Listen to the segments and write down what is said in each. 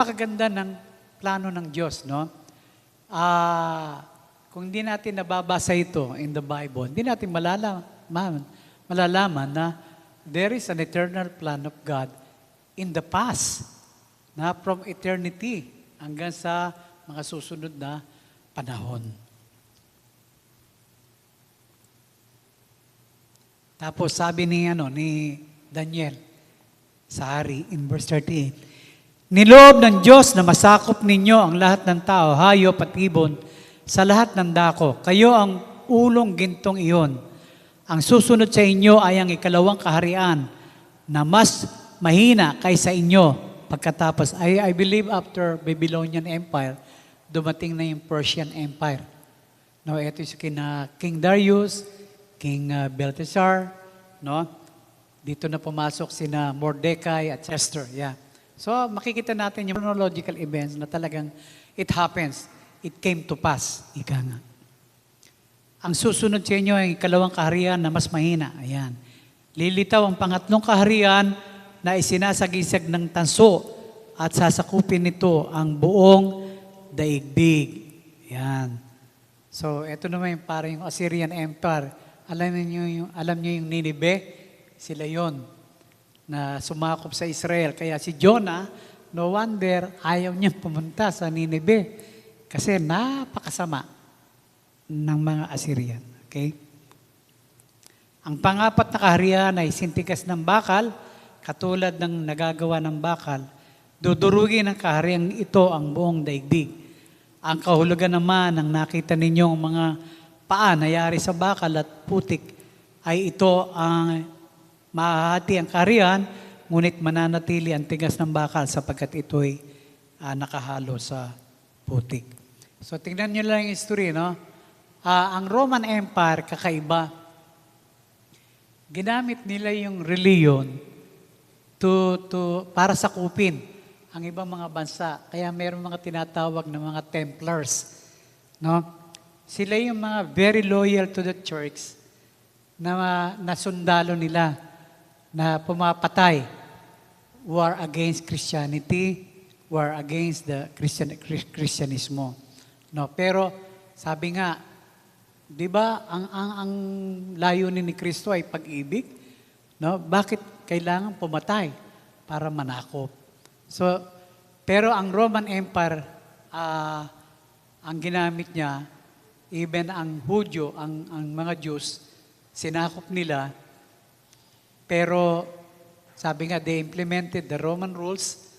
Napakaganda ng plano ng Diyos, no? Kung hindi natin nababasa ito in the Bible, hindi natin malalaman na there is an eternal plan of God in the past, na from eternity hanggang sa mga susunod na panahon. Tapos sabi ni Daniel sa hari in verse 38, "Niloob ng Diyos na masakop ninyo ang lahat ng tao, hayop at ibon, sa lahat ng dako. Kayo ang ulong gintong iyon. Ang susunod sa inyo ay ang ikalawang kaharian na mas mahina kaysa inyo pagkatapos." I believe after Babylonian Empire, dumating na yung Persian Empire. No, ito yung kina King Darius, King Belteshazzar, no? Dito na pumasok sina Mordecai at Esther. Yeah. So makikita natin yung chronological events na talagang it happens. It came to pass. Ika nga. Ang susunod sa inyo ay ikalawang kaharian na mas mahina. Ayan. Lilitaw ang pangatlong kaharian na isinasagisag ng tanso at sasakupin nito ang buong daigdig. Ayan. So ito naman yung parang yung Assyrian Empire. Alam niyo yung Nineveh? Sila yon na sumakop sa Israel. Kaya si Jonah, no wonder, ayaw niyang pumunta sa Nineveh kasi napakasama ng mga Assyrian. Okay? Ang pangapat na kaharian ay sintikas ng bakal, katulad ng nagagawa ng bakal. Dudurugin ng kahariang ito ang buong daigdig. Ang kahulugan naman ng nakita ninyong mga paa na yari sa bakal at putik ay ito ang mahahati ang kaharian, ngunit mananatili ang tigas ng bakal sapagkat ito'y nakahalo sa putik. So tingnan nyo lang yung history, no? Ang Roman Empire, kakaiba. Ginamit nila yung religion para sakupin ang ibang mga bansa. Kaya mayroong mga tinatawag na mga Templars, no? Sila yung mga very loyal to the church na sundalo nila na pumapatay, war against Christianity, war against the Christianismo. No, pero sabi nga, 'di ba, ang layunin ni Kristo ay pag-ibig, no? Bakit kailangan pumatay? Para manakop. So, pero ang Roman Empire, ang ginamit niya, even ang Hudyo, ang mga Jews, sinakop nila. Pero sabi nga, they implemented the Roman rules,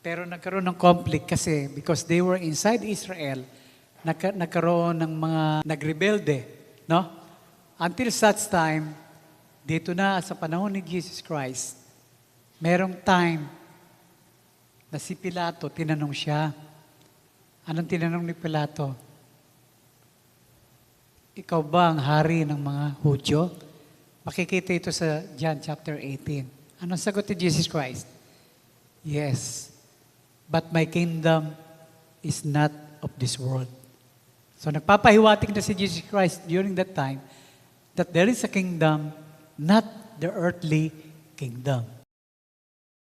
pero nagkaroon ng conflict kasi because they were inside Israel, nagkaroon ng mga nagrebelde, no? Until such time, dito na sa panahon ni Jesus Christ, merong time na si Pilato, tinanong siya. Anong tinanong ni Pilato? Ikaw ba ang hari ng mga Hudyo? Makikita ito sa John chapter 18. Anong sagot ni Jesus Christ? Yes, but my kingdom is not of this world. So nagpapahiwatig na si Jesus Christ during that time that there is a kingdom, not the earthly kingdom.